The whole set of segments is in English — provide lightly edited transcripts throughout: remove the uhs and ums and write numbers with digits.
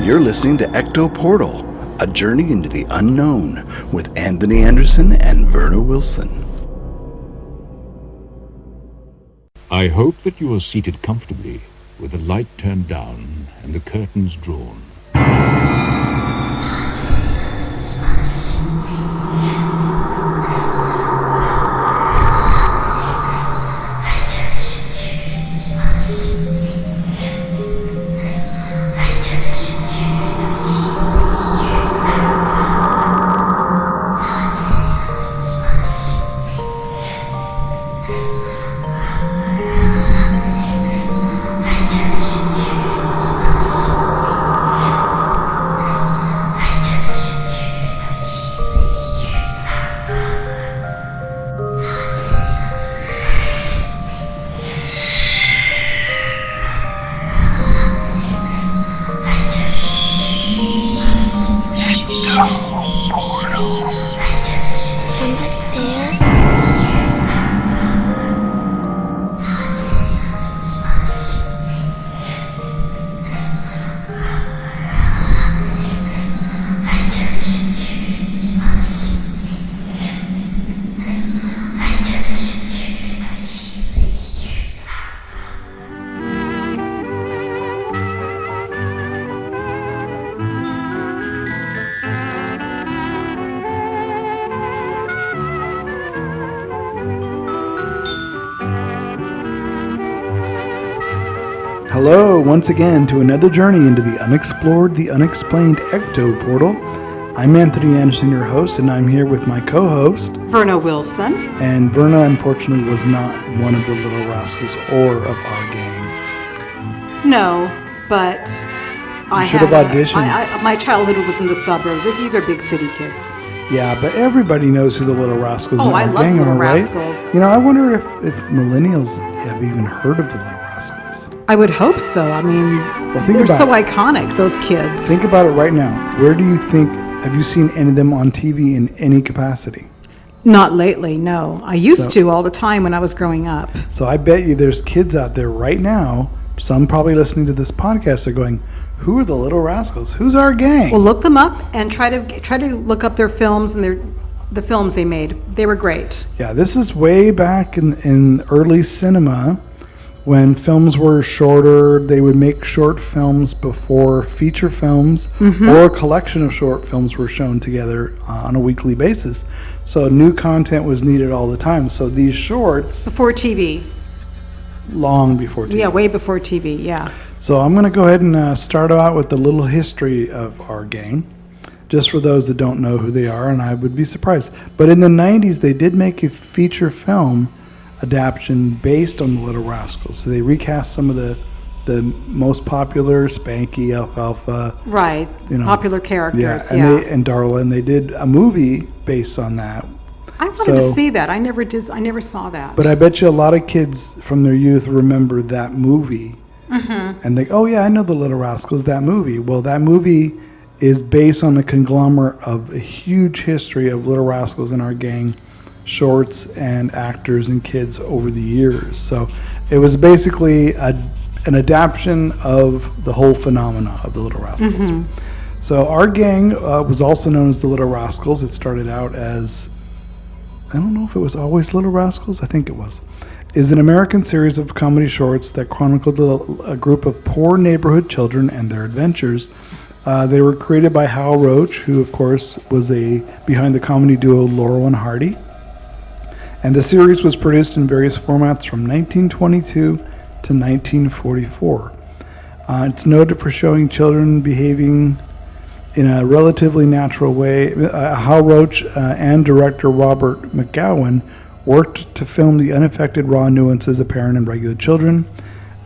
You're listening to Ecto Portal, a journey into the unknown with Anthony Anderson and Verna Wilson. I hope that you are seated comfortably with the light turned down and the curtains drawn. Hello, once again, to another journey into the unexplored, the unexplained Ecto Portal. I'm Anthony Anderson, your host, and I'm here with my co-host, Verna Wilson. And Verna, unfortunately, was not one of the Little Rascals or of our gang. No, but I should have auditioned. My childhood was in the suburbs. These are big city kids. Yeah, but everybody knows who the Little Rascals are. Oh, I love Little right? Rascals. You know, I wonder if millennials have even heard of the Little Rascals. I would hope so. I mean, they're so iconic, those kids. Think about it right now. Where do you think, have you seen any of them on TV in any capacity? Not lately, no. I used to all the time when I was growing up. So I bet you there's kids out there right now, some probably listening to this podcast are going, who are the Little Rascals? Who's our gang? Well, look them up and try to look up their films and the films they made. They were great. Yeah, this is way back in early cinema. When films were shorter, they would make short films before feature films, or a collection of short films were shown together on a weekly basis. So new content was needed all the time. So these shorts... Before TV. Long before TV. Yeah, way before TV, yeah. So I'm going to go ahead and start out with a little history of our gang, just for those that don't know who they are, and I would be surprised. But in the 90s, they did make a feature film adaptation based on the Little Rascals. So they recast some of the most popular, Spanky, Alfalfa. Right, popular characters, and Darla, and they did a movie based on that. I wanted to see that. I never saw that. But I bet you a lot of kids from their youth remember that movie. And think, oh yeah, I know the Little Rascals, that movie. Well, that movie is based on a conglomerate of a huge history of Little Rascals in our gang, shorts and actors and kids over the years. So it was basically an adaptation of the whole phenomena of the Little Rascals. So our gang was also known as the Little Rascals. It started out as, I don't know if it was always Little Rascals, I think it was, is an American series of comedy shorts that chronicled a group of poor neighborhood children and their adventures. They were created by Hal Roach, who of course was behind the comedy duo Laurel and Hardy. And the series was produced in various formats from 1922 to 1944. It's noted for showing children behaving in a relatively natural way. Hal Roach and director Robert McGowan worked to film the unaffected raw nuances apparent in regular children,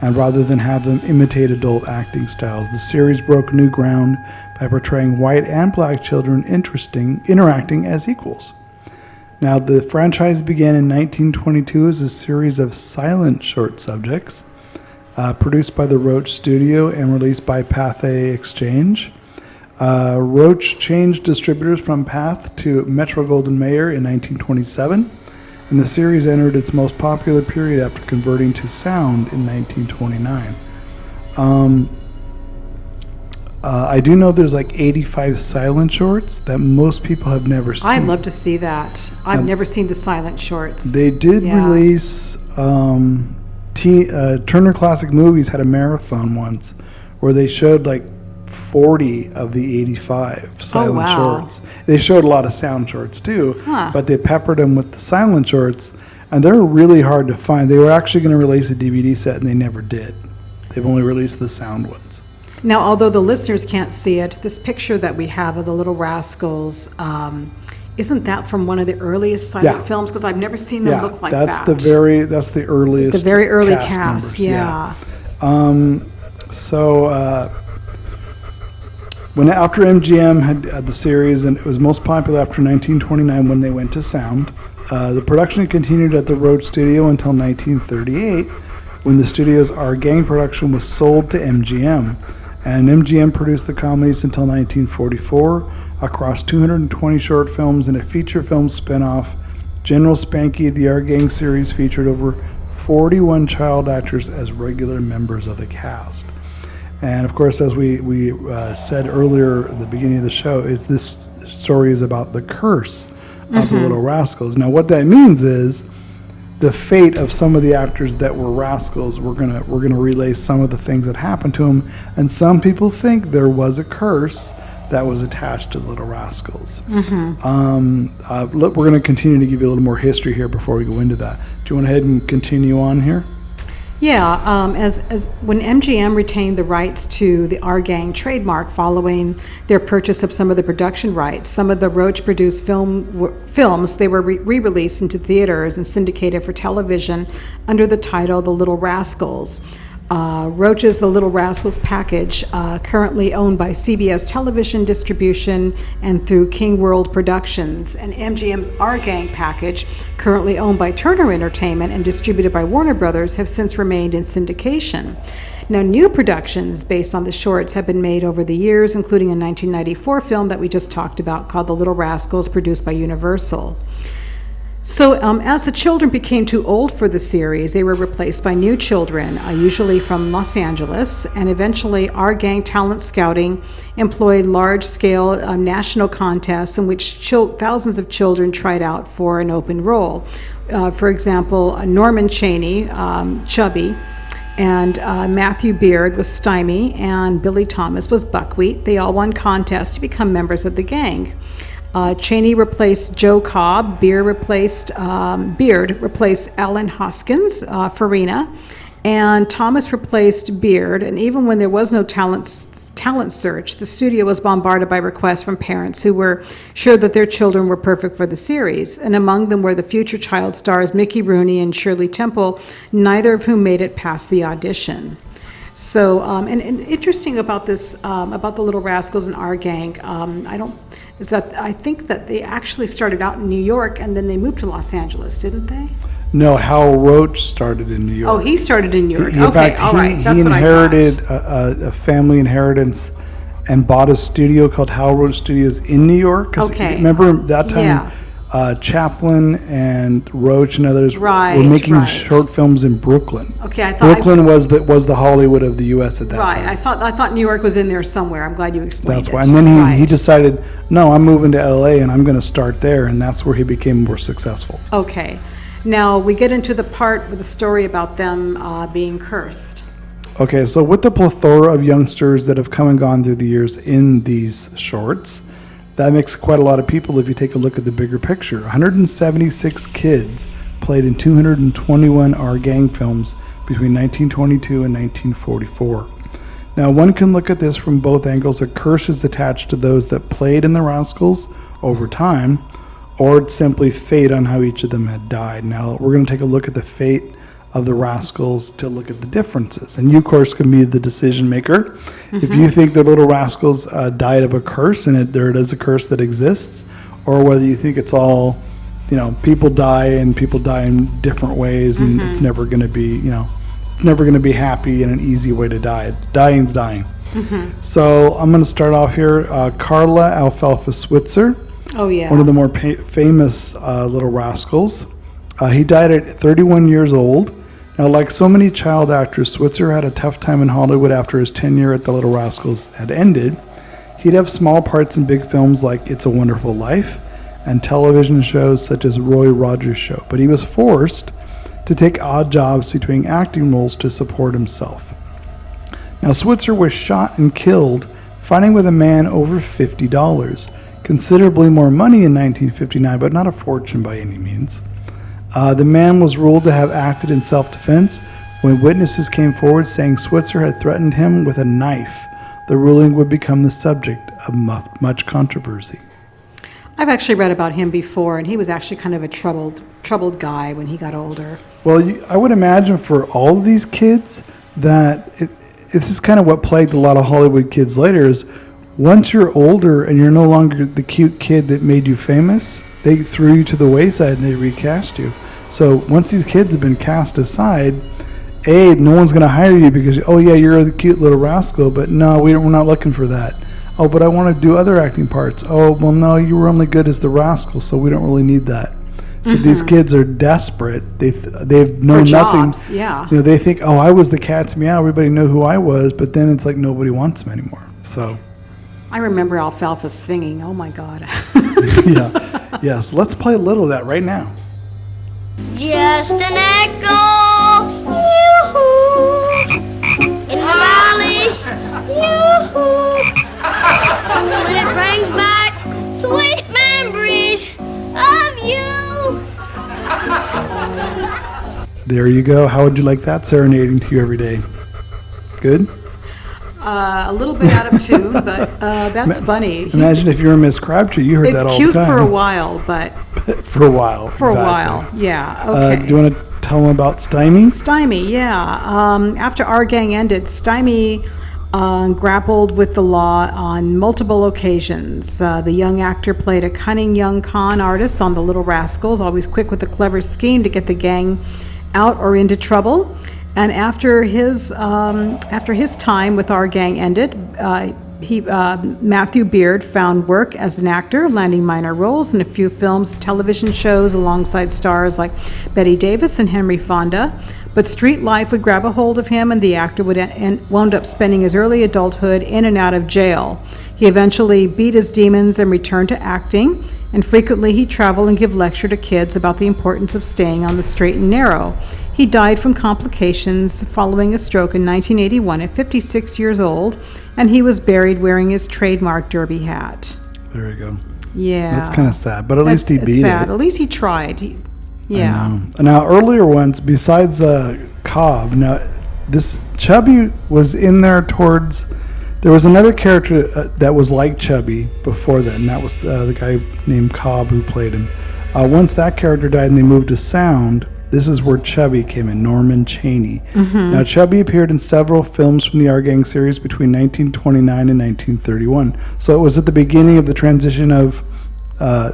and rather than have them imitate adult acting styles. The series broke new ground by portraying white and black children interacting as equals. Now, the franchise began in 1922 as a series of silent short subjects, produced by the Roach Studio and released by Pathé Exchange. Roach changed distributors from Path to Metro-Goldwyn-Mayer in 1927, and the series entered its most popular period after converting to sound in 1929. I do know there's like 85 silent shorts that most people have never seen. I'd love to see that. I've never seen the silent shorts. They did release, Turner Classic Movies had a marathon once where they showed like 40 of the 85 silent shorts. They showed a lot of sound shorts too, but they peppered them with the silent shorts, and they're really hard to find. They were actually going to release a DVD set, and they never did. They've only released the sound ones. Now, although the listeners can't see it, this picture that we have of the Little Rascals, isn't that from one of the earliest silent films? Because I've never seen them look like that. That's the earliest. The very early cast. yeah. When after MGM had the series, and it was most popular after 1929 when they went to sound, the production continued at the Roach Studio until 1938, when the studio's Our Gang production was sold to MGM. And MGM produced the comedies until 1944 across 220 short films and a feature film spin-off. General Spanky, the Our Gang series, featured over 41 child actors as regular members of the cast. And of course, as we said earlier at the beginning of the show, this story is about the curse of the Little Rascals. Now, what that means is the fate of some of the actors that were rascals. We're gonna relay some of the things that happened to them, and some people think there was a curse that was attached to the Little Rascals. We're going to continue to give you a little more history here before we go into that. Do you want to head and continue on here? Yeah, as when MGM retained the rights to the Our Gang trademark following their purchase of some of the production rights, some of the Roach-produced films, they were re-released into theaters and syndicated for television under the title The Little Rascals. Roach's The Little Rascals package, currently owned by CBS Television Distribution and through King World Productions, and MGM's Our Gang package, currently owned by Turner Entertainment and distributed by Warner Brothers, have since remained in syndication. Now, new productions based on the shorts have been made over the years, including a 1994 film that we just talked about called The Little Rascals, produced by Universal. So as the children became too old for the series, they were replaced by new children, usually from Los Angeles, and eventually Our Gang Talent Scouting employed large-scale national contests in which thousands of children tried out for an open role. For example, Norman Chaney, Chubby, and Matthew Beard was Stymie, and Billy Thomas was Buckwheat. They all won contests to become members of the gang. Chaney replaced Joe Cobb, Beard replaced Alan Hoskins, Farina, and Thomas replaced Beard. And even when there was no talent search, the studio was bombarded by requests from parents who were sure that their children were perfect for the series. And among them were the future child stars Mickey Rooney and Shirley Temple, neither of whom made it past the audition. So, and interesting about this, about the Little Rascals and Our Gang, I think that they actually started out in New York and then they moved to Los Angeles, didn't they? No, Hal Roach started in New York. Oh, he started in New York. In Okay, fact, all right. That's he what I thought. inherited a family inheritance and bought a studio called Hal Roach Studios in New York. 'Cause Okay. remember that time, Yeah. Chaplin and Roach and others Right, were making right. short films in Brooklyn. Okay, I thought Brooklyn was the Hollywood of the U.S. at that right. time. I thought New York was in there somewhere. I'm glad you explained That's it. why. And then he Right. decided, no, I'm moving to L.A. and I'm going to start there, and that's where he became more successful. Okay. Now we get into the part with the story about them being cursed. Okay, so with the plethora of youngsters that have come and gone through the years in these shorts, that makes quite a lot of people if you take a look at the bigger picture. 176 kids played in 221 Our Gang films between 1922 and 1944. Now, one can look at this from both angles. A curse is attached to those that played in the Rascals over time, or it's simply fate on how each of them had died. Now, we're going to take a look at the fate of the Rascals to look at the differences. And you, of course, can be the decision maker. If you think the Little Rascals died of a curse, and there it is a curse that exists, or whether you think it's all, people die and people die in different ways, and it's never going to be, never going to be happy and an easy way to die. Dying's dying. So I'm going to start off here. Carla Alfalfa Switzer, Oh yeah. one of the more famous Little Rascals. He died at 31 years old. Now, like so many child actors, Switzer had a tough time in Hollywood after his tenure at the Little Rascals had ended. He'd have small parts in big films like It's a Wonderful Life and television shows such as Roy Rogers' Show, but he was forced to take odd jobs between acting roles to support himself. Now, Switzer was shot and killed fighting with a man over $50. Considerably more money in 1959, but not a fortune by any means. The man was ruled to have acted in self-defense when witnesses came forward saying Switzer had threatened him with a knife. The ruling would become the subject of much controversy. I've actually read about him before, and he was actually kind of a troubled guy when he got older. Well, I would imagine for all of these kids that this is kind of what plagued a lot of Hollywood kids later is once you're older and you're no longer the cute kid that made you famous, they threw you to the wayside and they recast you. So once these kids have been cast aside, no one's going to hire you because, oh yeah, you're the cute little rascal, but no, we're not looking for that. Oh, but I want to do other acting parts. Oh, well, no, you were only good as the rascal, so we don't really need that. So these kids are desperate. They've known nothing. Jobs, yeah. You know, they think, oh, I was the cat's meow. Everybody knew who I was, but then it's like nobody wants them anymore. So, I remember Alfalfa singing. Oh my God. yeah, yes. Let's play a little of that right now. Just an echo, yoo-hoo, in the valley, yoo-hoo, when it brings back sweet memories of you. There you go. How would you like that serenading to you every day? Good? A little bit out of tune, but that's funny. Imagine if you were Miss Crabtree. You heard that all the It's cute time. for a while, but... For a while. For exactly. a while, yeah, okay. Do you want to tell them about Stymie? Stymie, yeah. After Our Gang ended, Stymie grappled with the law on multiple occasions. The young actor played a cunning young con artist on the Little Rascals, always quick with a clever scheme to get the gang out or into trouble. And after his time with Our Gang ended, Matthew Beard found work as an actor, landing minor roles in a few films and television shows alongside stars like Bette Davis and Henry Fonda. But street life would grab a hold of him, and the actor wound up spending his early adulthood in and out of jail. He eventually beat his demons and returned to acting, and frequently he'd travel and give lecture to kids about the importance of staying on the straight and narrow. He died from complications following a stroke in 1981 at 56 years old, and he was buried wearing his trademark derby hat. There you go. Yeah. That's kind of sad, but at least he beat sad. it. At least he tried. Yeah. Now, earlier ones, besides Cobb, now, this Chubby was in there towards... There was another character that was like Chubby before that, and that was the guy named Cobb who played him. Once that character died and they moved to sound, this is where Chubby came in, Norman Chaney. Now, Chubby appeared in several films from the Our Gang series between 1929 and 1931. So it was at the beginning of the transition of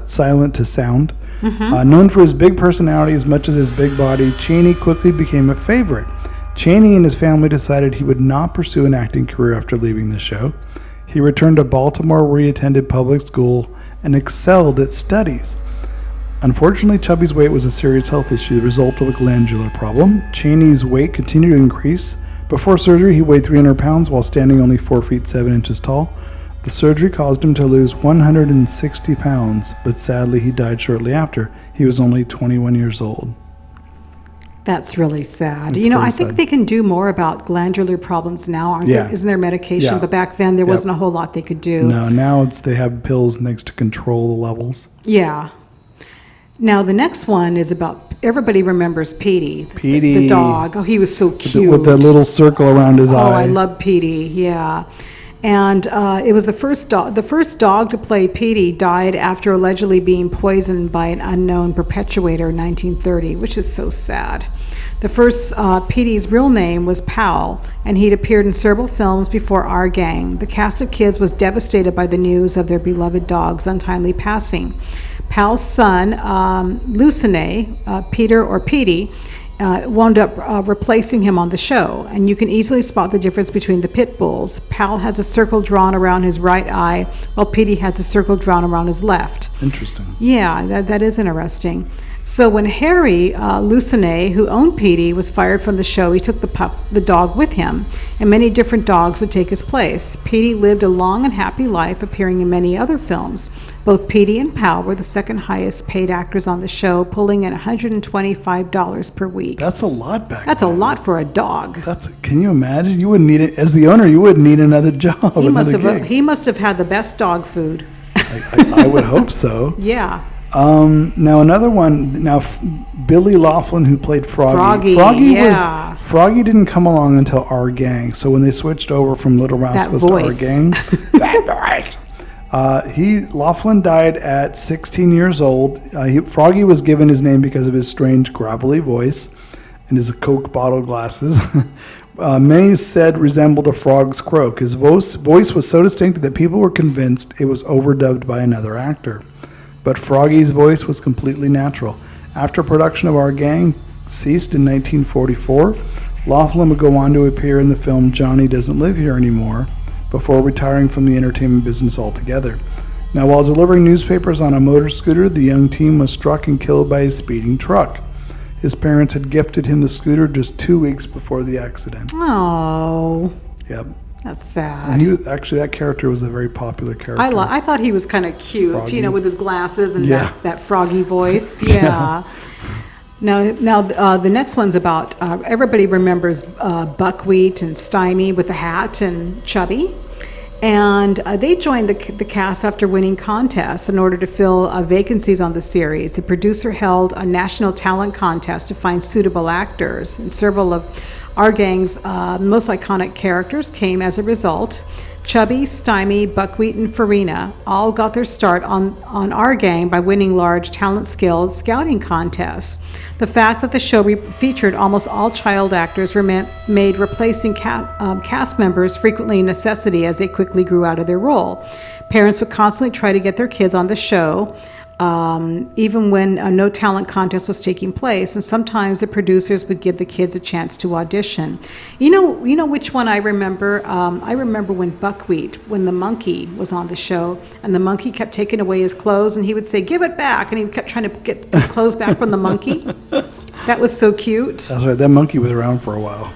silent to sound. Known for his big personality as much as his big body, Chaney quickly became a favorite. Chaney and his family decided he would not pursue an acting career after leaving the show. He returned to Baltimore, where he attended public school and excelled at studies. Unfortunately, Chubby's weight was a serious health issue, the result of a glandular problem. Chaney's weight continued to increase. Before surgery, he weighed 300 pounds while standing only 4 feet 7 inches tall. The surgery caused him to lose 160 pounds, but sadly he died shortly after. He was only 21 years old. That's really sad. It's I very think sad. they can do more about glandular problems now, aren't Yeah. there? Isn't there medication? Yeah. But back then there Yep. wasn't a whole lot they could do. No, now they have pills and things to control the levels. Yeah. Now the next one is about, everybody remembers Petey. Petey. The dog. Oh, he was so cute. With that little circle around his eye. Oh, I love Petey, yeah. And it was the first dog to play Petey died after allegedly being poisoned by an unknown perpetuator in 1930, which is so sad. The first Petey's real name was Powell, and he'd appeared in several films before Our Gang. The cast of kids was devastated by the news of their beloved dog's untimely passing. Powell's son, Lucine, Peter or Petey, wound up replacing him on the show, and you can easily spot the difference between the pit bulls. Powell has a circle drawn around his right eye, while Petey has a circle drawn around his left. Interesting. Yeah, that is interesting. So when Harry Lucenay, who owned Petey, was fired from the show, he took the dog with him, and many different dogs would take his place. Petey lived a long and happy life, appearing in many other films. Both Petey and Pal were the second highest paid actors on the show, pulling in $125 per week. That's a lot back That's then. a lot for a dog. Can you imagine? You wouldn't need it as the owner. You wouldn't need another job. He must another have gig. he must have had the best dog food. I would hope so. Yeah. Now another one. Now Billy Laughlin, who played Froggy. Yeah. Froggy didn't come along until Our Gang. So when they switched over from Little Rascals to Our voice. Gang, that voice. Laughlin died at 16 years old. Froggy was given his name because of his strange gravelly voice and his Coke bottle glasses. Many said resembled a frog's croak. His voice was so distinct that people were convinced it was overdubbed by another actor. But Froggy's voice was completely natural. After production of Our Gang ceased in 1944, Laughlin would go on to appear in the film Johnny Doesn't Live Here Anymore, before retiring from the entertainment business altogether. Now, while delivering newspapers on a motor scooter, the young teen was struck and killed by a speeding truck. His parents had gifted him the scooter just 2 weeks before the accident. Oh, Yep. that's And sad. he was actually, that character was a very popular character. I thought he was kind of cute, Froggy. with his glasses and Yeah. that froggy voice. Yeah. Now, the next one's about, everybody remembers Buckwheat and Stymie with the hat and Chubby. And they joined the cast after winning contests in order to fill vacancies on the series. The producer held a national talent contest to find suitable actors, and several of Our Gang's most iconic characters came as a result. Chubby, Stymie, Buckwheat, and Farina all got their start on Our Gang by winning large talent-skilled scouting contests. The fact that the show featured almost all child actors made replacing cast members frequently a necessity as they quickly grew out of their role. Parents would constantly try to get their kids on the show, even when no talent contest was taking place, and sometimes the producers would give the kids a chance to audition. You know which one I remember? I remember when Buckwheat, when the monkey was on the show, and the monkey kept taking away his clothes, and he would say, "Give it back," and he kept trying to get his clothes back from the monkey. That was so cute. That's right. That monkey was around for a while.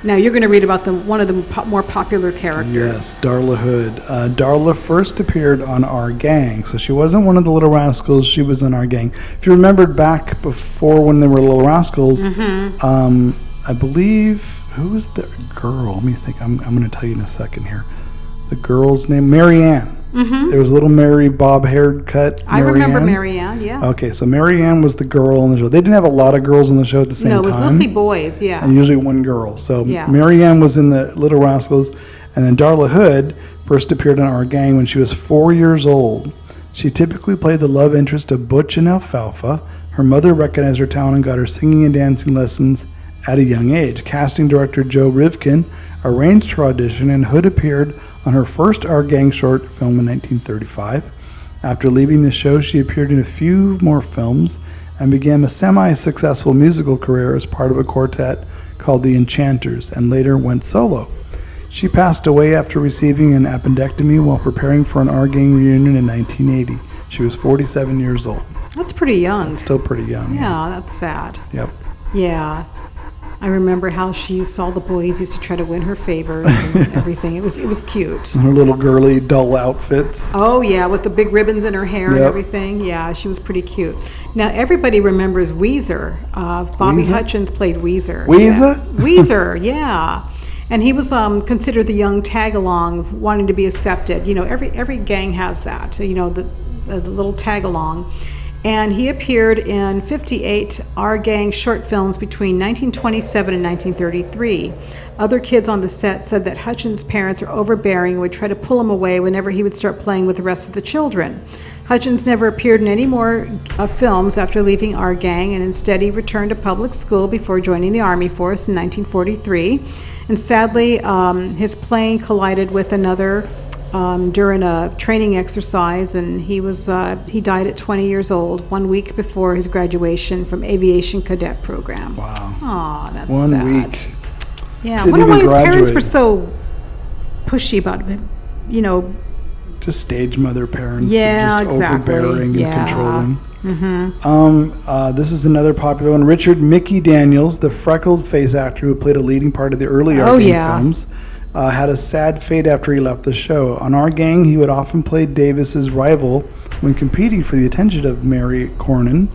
Now you're going to read about one of the more popular characters. Yes, Darla Hood. Darla first appeared on Our Gang, so she wasn't one of the Little Rascals. She was in Our Gang. If you remembered back before when they were Little Rascals, I believe, who was the girl? Let me think. I'm going to tell you in a second here. The girl's name, Mary Ann. There was little Mary, bob-haired cut. I remember Mary Ann, yeah. Okay, so Mary Ann was the girl on the show. They didn't have a lot of girls on the show at the same time. No, it was mostly boys, yeah. And usually one girl. So Yeah. Mary Ann was in the Little Rascals, and then Darla Hood first appeared on Our Gang when she was 4 years old. She typically played the love interest of Butch and Alfalfa. Her mother recognized her talent and got her singing and dancing lessons at a young age. Casting director Joe Rivkin arranged her audition, and Hood appeared on her first Our Gang short film in 1935. After leaving the show, she appeared in a few more films and began a semi-successful musical career as part of a quartet called the Enchanters, and later went solo. She passed away after receiving an appendectomy while preparing for an Our Gang reunion in 1980. She was 47 years old. That's pretty young. Still pretty young. Yeah, that's sad. Yep. Yeah. I remember how all the boys used to try to win her favors and everything. It was cute. And her little girly doll outfits. Oh yeah, with the big ribbons in her hair and Yep. everything. Yeah, she was pretty cute. Now everybody remembers Weezer. Bobby Weezer? Hutchins played Weezer. Weezer? Yeah. Weezer, yeah. And he was considered the young tag-along, wanting to be accepted. Every gang has that. The little tag-along. And he appeared in 58 Our Gang short films between 1927 and 1933. Other kids on the set said that Hutchins' parents were overbearing and would try to pull him away whenever he would start playing with the rest of the children. Hutchins never appeared in any more films after leaving Our Gang, and instead he returned to public school before joining the Army Force in 1943. And sadly, his plane collided with another during a training exercise, and he died at 20 years old, 1 week before his graduation from Aviation Cadet Program. Wow. Aw, that's 1 sad. week. Yeah, I Didn't wonder why even his parents graduate. were so pushy about him. Just stage mother parents. Yeah, Just exactly. overbearing and Yeah. controlling. This is another popular one. Richard Mickey Daniels, the freckled face actor who played a leading part of the early Our Gang films, had a sad fate after he left the show. On Our Gang, he would often play Davis's rival when competing for the attention of Mary Corman.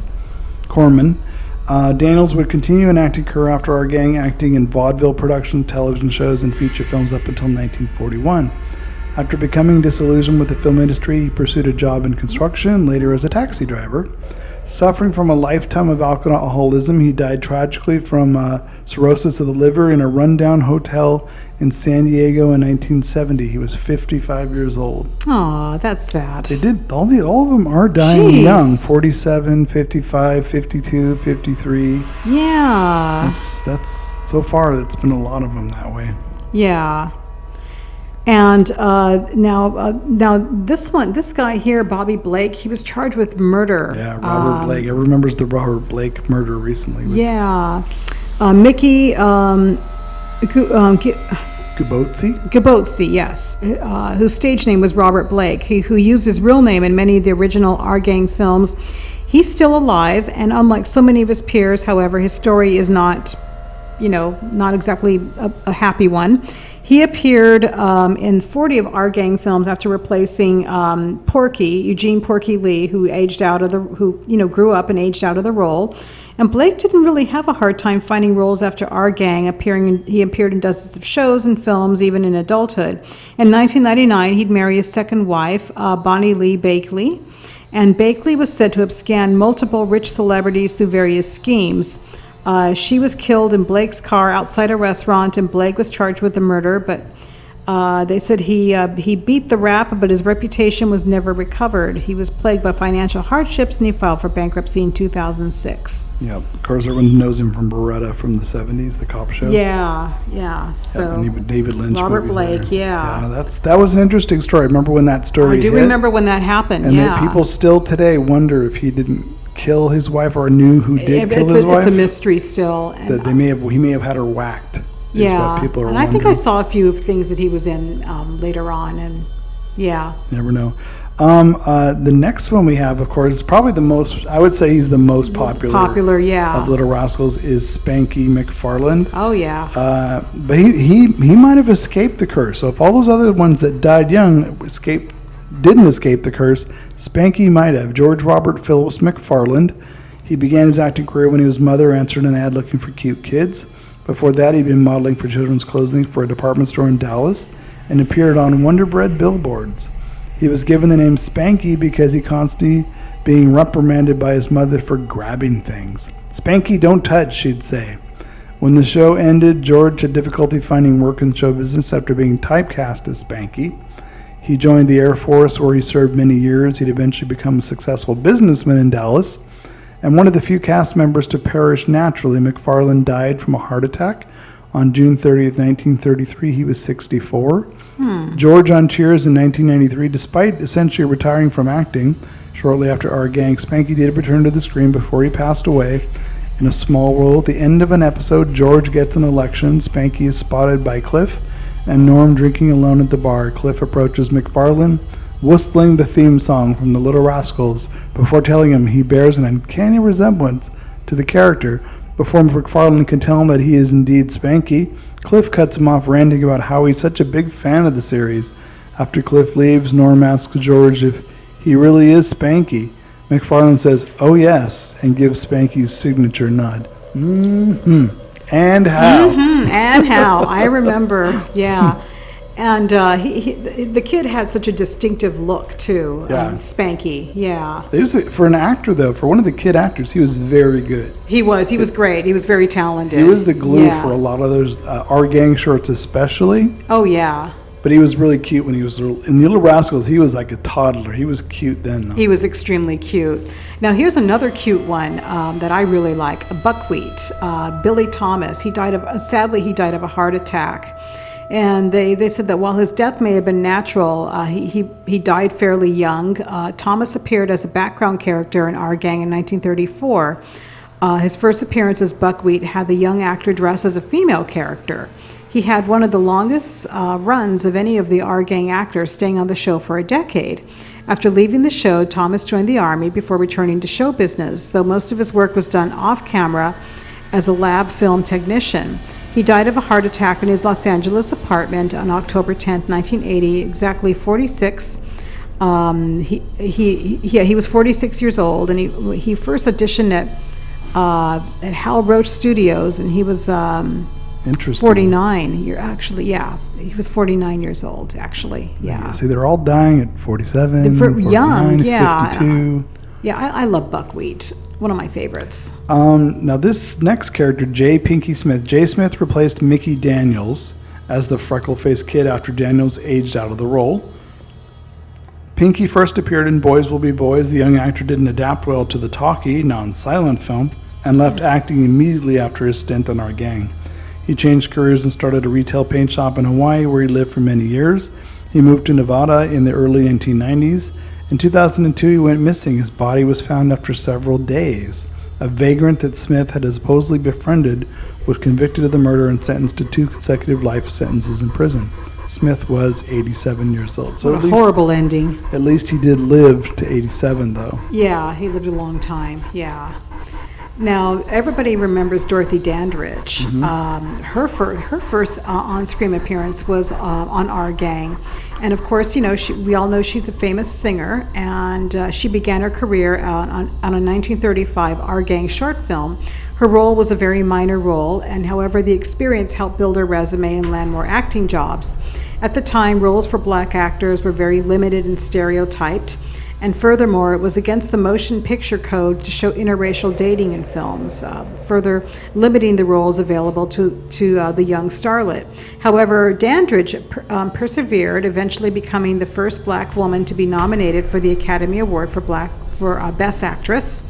Daniels would continue an acting career after Our Gang, acting in vaudeville productions, television shows, and feature films up until 1941. After becoming disillusioned with the film industry, he pursued a job in construction, later as a taxi driver. Suffering from a lifetime of alcoholism, he died tragically from cirrhosis of the liver in a rundown hotel in San Diego in 1970. He was 55 years old. Aw, that's sad. They did, all of them are dying Jeez. young, 47, 55, 52, 53. Yeah. That's so far, it's been a lot of them that way. Yeah. And now this guy here, Bobby Blake, he was charged with murder. Yeah, Robert Blake. Everyone remembers the Robert Blake murder recently. Yeah. Mickey Gabotzi, yes, whose stage name was Robert Blake, who used his real name in many of the original Our Gang films. He's still alive, and unlike so many of his peers, however, his story is not exactly a happy one. He appeared in 40 of Our Gang films after replacing Eugene Porky Lee, who grew up and aged out of the role. And Blake didn't really have a hard time finding roles after Our Gang. He appeared in dozens of shows and films, even in adulthood. In 1999, he'd marry his second wife, Bonnie Lee Bakley. And Bakley was said to have scanned multiple rich celebrities through various schemes. She was killed in Blake's car outside a restaurant, and Blake was charged with the murder, but they said he beat the rap, but his reputation was never recovered. He was plagued by financial hardships, and he filed for bankruptcy in 2006. Yeah, of course, everyone knows him from Beretta from the 70s, the cop show. Yeah. So and he with David Lynch. Robert movies Blake, there. yeah. That was an interesting story. Remember when that story I do hit? remember when that happened, and yeah. people still today wonder if he didn't kill his wife or knew who did kill his wife. It's a mystery still. And That he may have had her whacked. Is what people are and wondering. I think I saw a few of things that he was in later on, and yeah. You never know. The next one we have, of course, is probably the most, I would say he's the most popular yeah. of Little Rascals, is Spanky McFarland. Oh, yeah. But he might have escaped the curse. So if all those other ones that died young didn't escape the curse, Spanky might have. George Robert Phillips McFarland. He began his acting career when his mother answered an ad looking for cute kids. Before that, he'd been modeling for children's clothing for a department store in Dallas and appeared on Wonder Bread billboards. He was given the name Spanky because he constantly being reprimanded by his mother for grabbing things. "Spanky, don't touch," she'd say. When the show ended, George had difficulty finding work in show business after being typecast as Spanky. He joined the Air Force, where he served many years. He'd eventually become a successful businessman in Dallas. And one of the few cast members to perish naturally, McFarland died from a heart attack on June 30th, 1933. He was 64. George on Cheers in 1993, despite essentially retiring from acting shortly after Our Gang, Spanky did return to the screen before he passed away in a small role. At the end of an episode, George gets an election. Spanky is spotted by Cliff and Norm drinking alone at the bar. Cliff approaches McFarland, whistling the theme song from the Little Rascals before telling him he bears an uncanny resemblance to the character. Before McFarland can tell him that he is indeed Spanky, Cliff cuts him off, ranting about how he's such a big fan of the series. After Cliff leaves, Norm asks George if he really is Spanky. McFarland says, "Oh yes," and gives Spanky's signature nod. And how? And how. I remember, yeah. And the kid had such a distinctive look, too. Yeah. Spanky, yeah. For an actor, though, for one of the kid actors, he was very good. He was great. He was very talented. He was the glue Yeah. for a lot of those, Our Gang shorts especially. Oh, yeah. But he was really cute when he was little. In the Little Rascals, he was like a toddler. He was cute then, though. He was extremely cute. Now, here's another cute one that I really like, Buckwheat, Billy Thomas. Sadly, he died of a heart attack. And they said that while his death may have been natural, he died fairly young. Thomas appeared as a background character in Our Gang in 1934. His first appearance as Buckwheat had the young actor dressed as a female character. He had one of the longest runs of any of the Our Gang actors, staying on the show for a decade. After leaving the show, Thomas joined the Army before returning to show business, though most of his work was done off camera as a lab film technician. He died of a heart attack in his Los Angeles apartment on October 10, 1980, exactly 46. He was 46 years old, and he first auditioned at Hal Roach Studios, and he was Interesting. 49. He was 49 years old, actually. Yeah. See, they're all dying at 47, For 49, young, yeah. 52. Yeah, I love Buckwheat. One of my favorites. Now, this next character, J. Pinky Smith. J. Smith replaced Mickey Daniels as the freckle-faced kid after Daniels aged out of the role. Pinky first appeared in Boys Will Be Boys. The young actor didn't adapt well to the talkie, non-silent film, and left acting immediately after his stint on Our Gang. He changed careers and started a retail paint shop in Hawaii, where he lived for many years. He moved to Nevada in the early 1990s. In 2002, he went missing. His body was found after several days. A vagrant that Smith had supposedly befriended was convicted of the murder and sentenced to 2 consecutive life sentences in prison. Smith was 87 years old. So What a horrible ending. at least he did live to 87, though. Yeah, he lived a long time. Yeah. Now, everybody remembers Dorothy Dandridge. Her first on-screen appearance was on Our Gang. And of course, we all know she's a famous singer, and she began her career on a 1935 Our Gang short film. Her role was a very minor role, and however, the experience helped build her resume and land more acting jobs. At the time, roles for black actors were very limited and stereotyped. And furthermore, it was against the motion picture code to show interracial dating in films, further limiting the roles available to the young starlet. However, Dandridge persevered, eventually becoming the first black woman to be nominated for the Academy Award for Best Actress.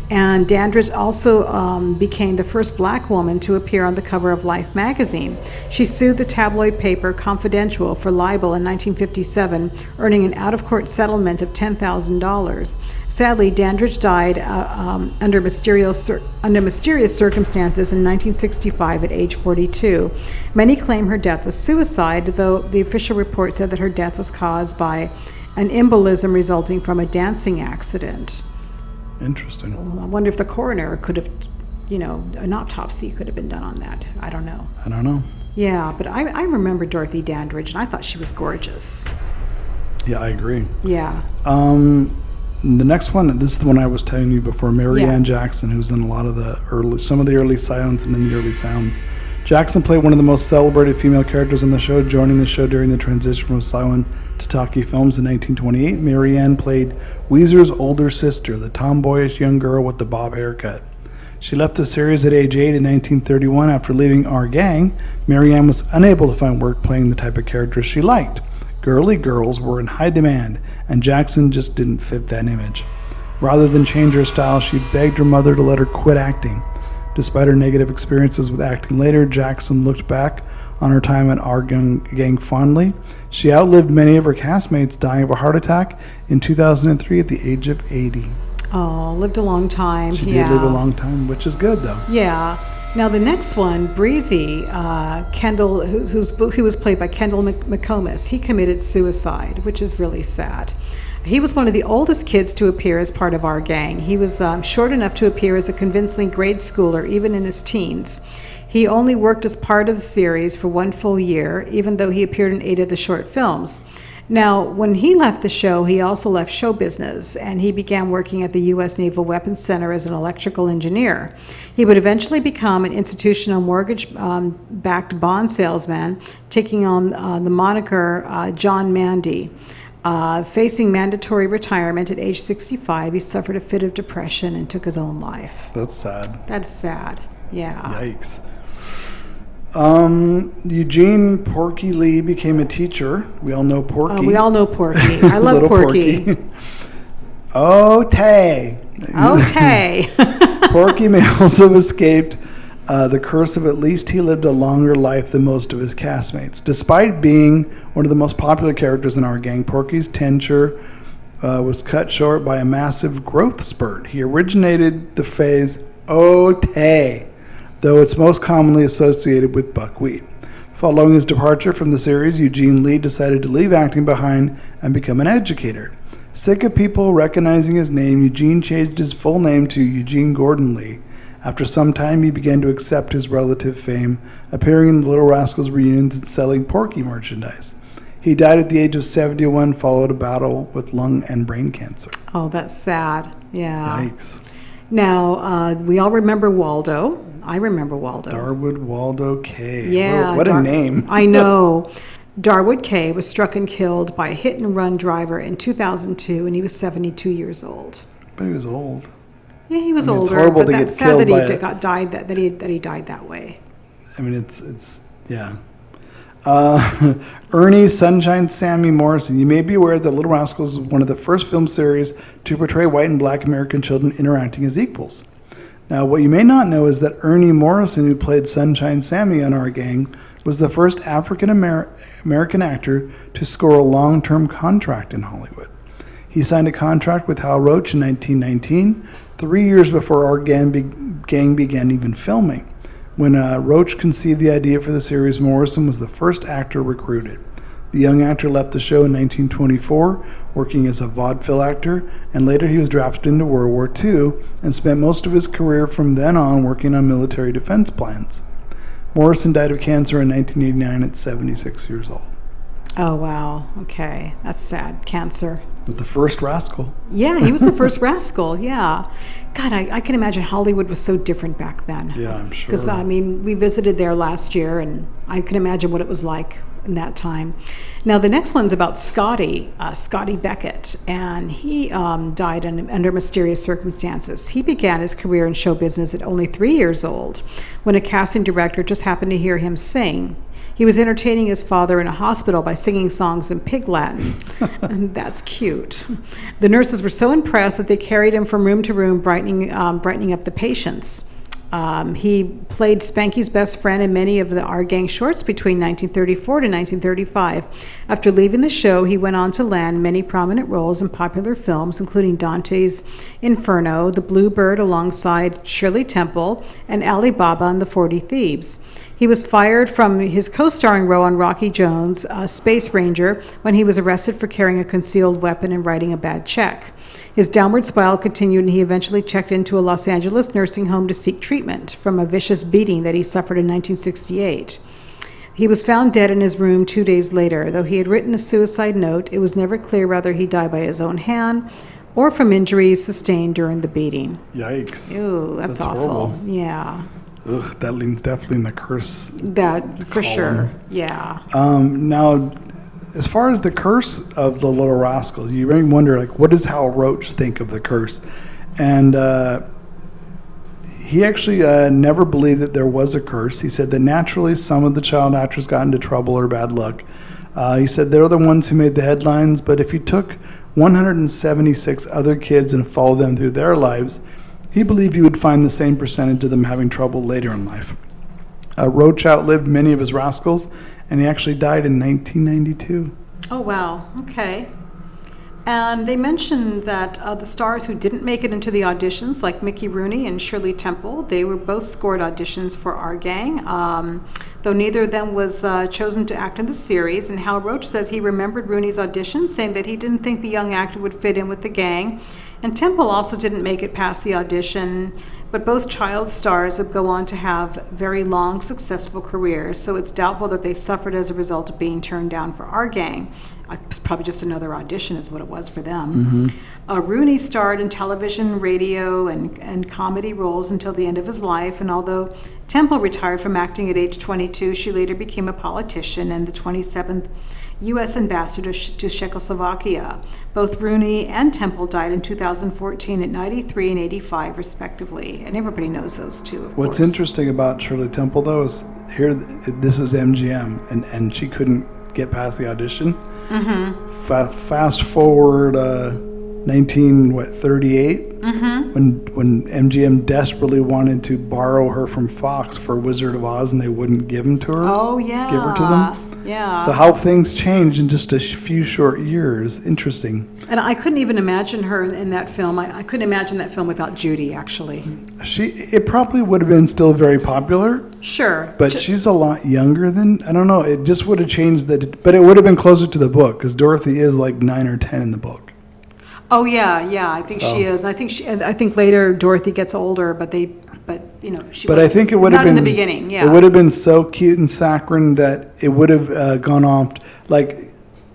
And Dandridge also became the first black woman to appear on the cover of Life magazine. She sued the tabloid paper Confidential for libel in 1957, earning an out-of-court settlement of $10,000. Sadly, Dandridge died under mysterious circumstances in 1965 at age 42. Many claim her death was suicide, though the official report said that her death was caused by an embolism resulting from a dancing accident. Interesting. I wonder if the coroner could have, an autopsy could have been done on that. I don't know. I don't know. Yeah, but I remember Dorothy Dandridge, and I thought she was gorgeous. Yeah, I agree. Yeah. The next one, this is the one I was telling you before, Mary Yeah. Ann Jackson, who's in a lot of some of the early silents and in the early sounds. Jackson played one of the most celebrated female characters on the show, joining the show during the transition from silent to talkie films in 1928. Mary Ann played Weezer's older sister, the tomboyish young girl with the bob haircut. She left the series at age 8 in 1931 after leaving Our Gang. Mary Ann was unable to find work playing the type of characters she liked. Girly girls were in high demand, and Jackson just didn't fit that image. Rather than change her style, she begged her mother to let her quit acting. Despite her negative experiences with acting later, Jackson looked back on her time at Our Gang fondly. She outlived many of her castmates, dying of a heart attack in 2003 at the age of 80. Oh, lived a long time. She Yeah. did live a long time, which is good, though. Yeah. Now the next one, Breezy, Kendall, who was played by Kendall McComas, he committed suicide, which is really sad. He was one of the oldest kids to appear as part of Our Gang. He was short enough to appear as a convincing grade schooler, even in his teens. He only worked as part of the series for 1 full year, even though he appeared in 8 of the short films. Now, when he left the show, he also left show business, and he began working at the U.S. Naval Weapons Center as an electrical engineer. He would eventually become an institutional mortgage-backed bond salesman, taking on the moniker John Mandy. Facing mandatory retirement at age 65, he suffered a fit of depression and took his own life. That's sad. That's sad. Yeah. Yikes. Eugene Porky Lee became a teacher. We all know Porky. We all know Porky. I love Little Porky. Oh, Tay. Oh, Tay. Porky may also have escaped the curse of at least he lived a longer life than most of his castmates. Despite being one of the most popular characters in Our Gang, Porky's tenure was cut short by a massive growth spurt. He originated the phrase, "Oh, Tay," though it's most commonly associated with buckwheat. Following his departure from the series, Eugene Lee decided to leave acting behind and become an educator. Sick of people recognizing his name, Eugene changed his full name to Eugene Gordon Lee. After some time, he began to accept his relative fame, appearing in the Little Rascals reunions and selling Porky merchandise. He died at the age of 71, followed a battle with lung and brain cancer. Oh, that's sad. Yeah. Yikes. Now, we all remember Waldo. I remember Waldo. Darwood Waldo K. Yeah. What a name. I know. Darwood K. was struck and killed by a hit-and-run driver in 2002, and he was 72 years old. But he was old. Yeah, he was I mean, it's older, horrible but to that's get sad killed that by he a- died that he died that way. I mean, it's yeah. Ernie Sunshine Sammy Morrison. You may be aware that Little Rascals was one of the first film series to portray white and black American children interacting as equals. Now, what you may not know is that Ernie Morrison, who played Sunshine Sammy on Our Gang, was the first African American actor to score a long-term contract in Hollywood. He signed a contract with Hal Roach in 1919, 3 years before Our Gang began even filming. When Roach conceived the idea for the series, Morrison was the first actor recruited. The young actor left the show in 1924, working as a vaudeville actor, and later he was drafted into World War II and spent most of his career from then on working on military defense plans. Morrison died of cancer in 1989 at 76 years old. Oh, wow. Okay. That's sad. Cancer. But the first Rascal. Yeah, he was the first Rascal. Yeah. God, I can imagine Hollywood was so different back then. Yeah, I'm sure. Because, I mean, we visited there last year, and I can imagine what it was like in that time. Now, the next one's about Scotty Beckett, and he died under mysterious circumstances. He began his career in show business at only 3 years old, when a casting director just happened to hear him sing. He was entertaining his father in a hospital by singing songs in Pig Latin. And that's cute. The nurses were so impressed that they carried him from room to room, brightening up the patients. He played Spanky's best friend in many of the Our Gang shorts between 1934 to 1935. After leaving the show, he went on to land many prominent roles in popular films, including Dante's Inferno, The Bluebird alongside Shirley Temple, and Ali Baba and the 40 Thieves. He was fired from his co-starring role on Rocky Jones' Space Ranger when he was arrested for carrying a concealed weapon and writing a bad check. His downward spiral continued, and he eventually checked into a Los Angeles nursing home to seek treatment from a vicious beating that he suffered in 1968. He was found dead in his room 2 days later. Though he had written a suicide note, it was never clear whether he died by his own hand or from injuries sustained during the beating. Yikes. Ooh, that's awful. Horrible. Yeah. Ugh, that leans definitely in the curse. That, for sure. Yeah. Now, as far as the curse of the Little Rascals, you may wonder, like, what does Hal Roach think of the curse? And he actually never believed that there was a curse. He said that naturally some of the child actors got into trouble or bad luck. He said they're the ones who made the headlines, but if you took 176 other kids and followed them through their lives, he believed you would find the same percentage of them having trouble later in life. Roach outlived many of his Rascals, and he actually died in 1992. Oh, wow. Okay. And they mentioned that the stars who didn't make it into the auditions, like Mickey Rooney and Shirley Temple, they were both scored auditions for Our Gang, though neither of them was chosen to act in the series. And Hal Roach says he remembered Rooney's audition, saying that he didn't think the young actor would fit in with the gang. And Temple also didn't make it past the audition, but both child stars would go on to have very long, successful careers, so it's doubtful that they suffered as a result of being turned down for Our Gang. It was probably just another audition is what it was for them. Rooney starred in television, radio, and comedy roles until the end of his life, and although Temple retired from acting at age 22, she later became a politician and the 27th U.S. ambassador to Czechoslovakia. Both Rooney and Temple died in 2014 at 93 and 85, respectively, and everybody knows those two, of course. What's interesting about Shirley Temple, though, is here, this is MGM, and she couldn't get past the audition. Fast forward 1938, when MGM desperately wanted to borrow her from Fox for Wizard of Oz, and they wouldn't give him to her. Oh, yeah. Give her to them. Yeah. So how things change in just a few short years. Interesting. And I couldn't even imagine her in that film. I couldn't imagine that film without Judy, actually. It probably would have been still very popular, Sure. but she's a lot younger than, I don't know, it just would have changed but it would have been closer to the book, because Dorothy is like 9 or 10 in the book. Oh, yeah, I think she is. I think later Dorothy gets older, but she But I think it would have not been in the beginning, yeah. It would have been so cute and saccharine that it would have gone off like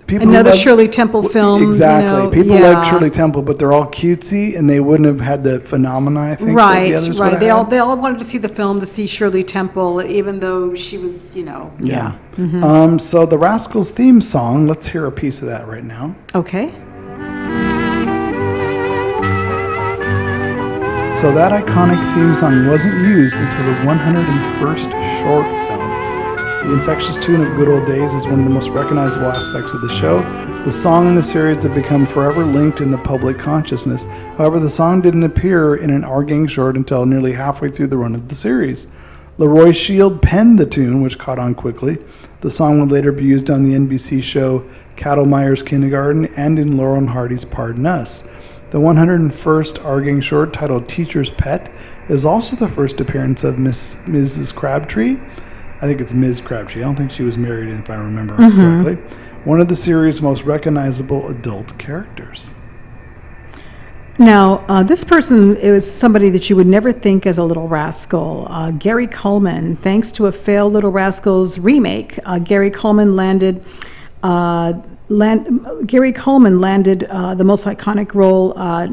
people. Another love- Shirley Temple film. Exactly. People yeah. like Shirley Temple, but they're all cutesy, and they wouldn't have had the phenomena. I think that the Right, others right. would They have had. all wanted to see the film to see Shirley Temple, even though she was, Yeah. So the Rascals theme song. Let's hear a piece of that right now. Okay. So that iconic theme song wasn't used until the 101st short film. The infectious tune of Good Old Days is one of the most recognizable aspects of the show. The song and the series have become forever linked in the public consciousness. However, the song didn't appear in an Our Gang short until nearly halfway through the run of the series. Leroy Shield penned the tune, which caught on quickly. The song would later be used on the NBC show Cattle Meyer's Kindergarten and in Laurel and Hardy's Pardon Us. The 101st Our Gang short, titled Teacher's Pet, is also the first appearance of Mrs. Crabtree. I think it's Ms. Crabtree. I don't think she was married, if I remember correctly. One of the series' most recognizable adult characters. Now, this person is somebody that you would never think as a Little Rascal. Gary Coleman. Thanks to a failed Little Rascals remake, Gary Coleman landed the most iconic role. Let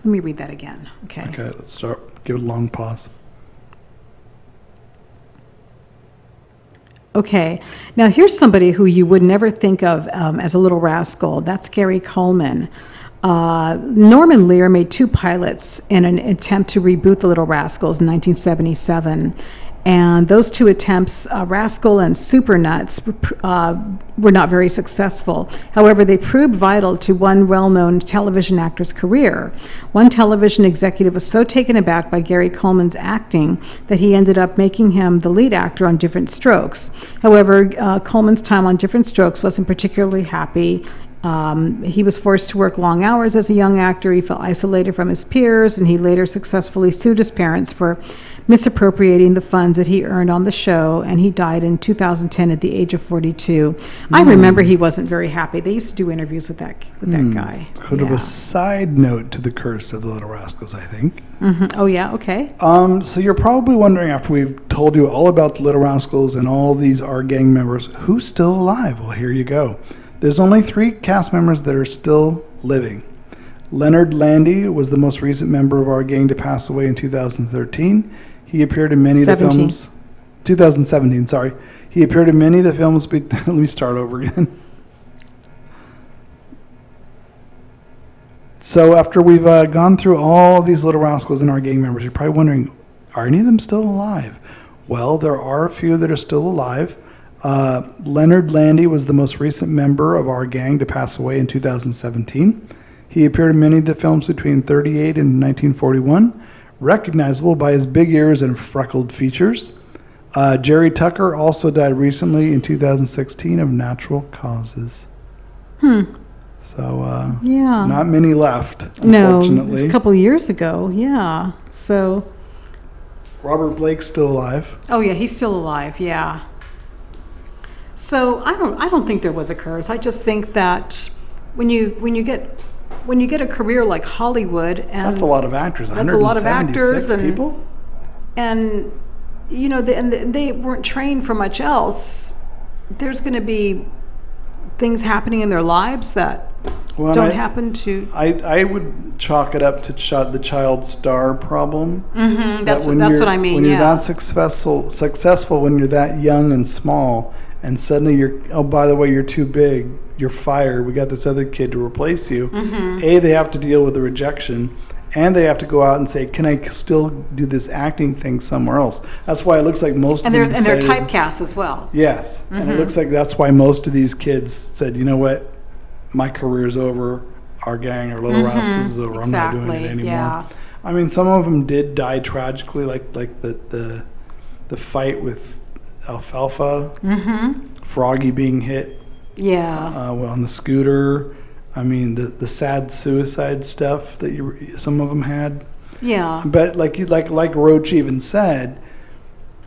me read that again. Okay, let's start. Give it a long pause. Okay. Now, here's somebody who you would never think of as a Little Rascal. That's Gary Coleman. Norman Lear made 2 pilots in an attempt to reboot the Little Rascals in 1977. And those 2 attempts, Rascal and Super Nuts, were not very successful. However, they proved vital to one well-known television actor's career. One television executive was so taken aback by Gary Coleman's acting that he ended up making him the lead actor on Different Strokes. However, Coleman's time on Different Strokes wasn't particularly happy. He was forced to work long hours as a young actor. He felt isolated from his peers, and he later successfully sued his parents for misappropriating the funds that he earned on the show, and he died in 2010 at the age of 42. I remember he wasn't very happy. They used to do interviews with that guy. Kind of a side note to the curse of the Little Rascals, I think. Oh, yeah? Okay. So you're probably wondering, after we've told you all about the Little Rascals and all these Our Gang members, who's still alive? Well, here you go. There's only 3 cast members that are still living. Leonard Landy was the most recent member of Our Gang to pass away in 2013. He appeared in many of the films. 2017, sorry. He appeared in many of the films. Let me start over again. So after we've gone through all these Little Rascals and Our Gang members, you're probably wondering, are any of them still alive? Well, there are a few that are still alive. Leonard Landy was the most recent member of Our Gang to pass away in 2017. He appeared in many of the films between 1938 and 1941, recognizable by his big ears and freckled features. Jerry Tucker also died recently in 2016 of natural causes. So, Yeah. not many left, No, unfortunately. a couple years ago, yeah. So, Robert Blake's still alive. oh yeah, he's still alive, yeah. So I don't think there was a curse. I just think that when you get a career like Hollywood, and That's a lot of actors. That's a lot of 176 actors and people. and they weren't trained for much else. There's going to be things happening in their lives that Well, don't happen to. I would chalk it up to the child star problem. That's when what you're- I mean. When you're Yeah. that successful when you're that young and small, and suddenly oh, by the way, you're too big, you're fired, we got this other kid to replace you. They have to deal with the rejection, and they have to go out and say, can I still do this acting thing somewhere else? That's why it looks like most of them they're decided- typecast as well. Yes, and it looks like that's why most of these kids said, you know what, my career's over, Our Gang or Little Rascals is over, I'm not doing it Exactly, anymore. yeah. I mean, some of them did die tragically, like the fight with Alfalfa, Froggy being hit Yeah. on the scooter. I mean, the sad suicide stuff that some of them had. Yeah. But like Roach even said,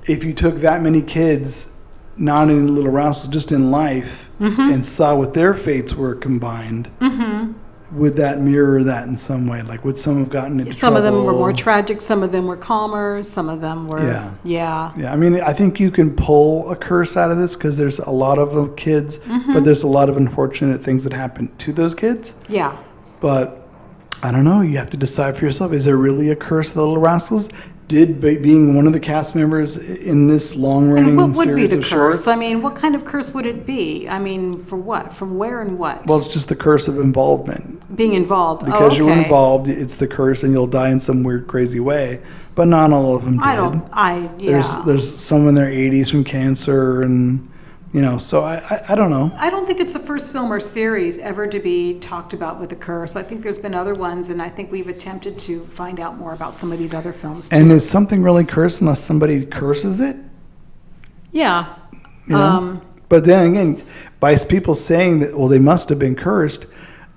if you took that many kids, not in Little Rascals, just in life, and saw what their fates were combined, would that mirror that in some way? Like, would some have gotten into Some trouble? of them were more tragic. Some of them were calmer. Some of them were. Yeah. I mean, I think you can pull a curse out of this because there's a lot of kids, but there's a lot of unfortunate things that happen to those kids. Yeah. But I don't know. You have to decide for yourself. Is there really a curse of the Little Rascals? Did being one of the cast members in this long-running And what would be series the of curse? shorts? I mean, what kind of curse would it be? I mean, for what? From where and what? Well, it's just the curse of involvement. Being involved. Because oh, you're okay. involved, it's the curse, and you'll die in some weird, crazy way. But not all of them did. Yeah. There's some in their 80s from cancer, and so I don't know. I don't think it's the first film or series ever to be talked about with a curse. I think there's been other ones, and I think we've attempted to find out more about some of these other films too. And is something really cursed unless somebody curses it? Yeah. But then again, by people saying that, well, they must have been cursed,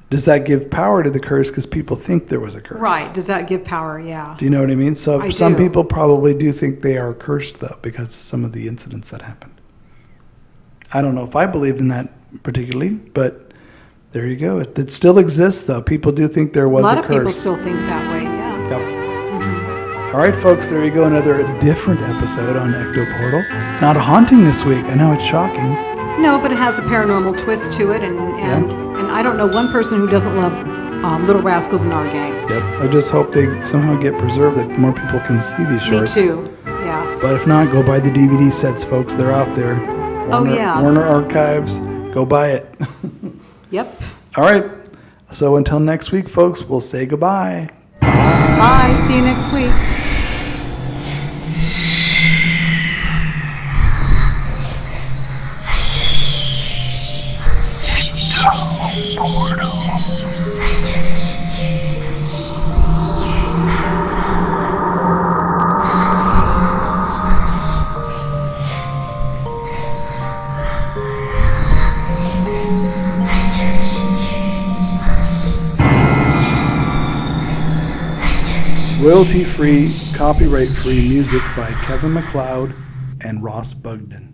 does that give power to the curse because people think there was a curse? Right. Does that give power? Yeah. Do you know what I mean? So I some do. people probably do think they are cursed, though, because of some of the incidents that happened. I don't know if I believe in that particularly, but there you go. It still exists, though. People do think there was a curse. A lot of people still think that way, yeah. Yep. All right, folks, there you go. Another different episode on Ecto Portal. Not haunting this week. I know it's shocking. No, but it has a paranormal twist to it, and I don't know one person who doesn't love Little Rascals in our gang. Yep. I just hope they somehow get preserved, that more people can see these shorts. Me too, yeah. But if not, go buy the DVD sets, folks. They're out there. Warner Archives. Go buy it. Yep. All right. So until next week, folks, we'll say goodbye. Bye. See you next week. Royalty-free, copyright-free music by Kevin MacLeod and Ross Bugden.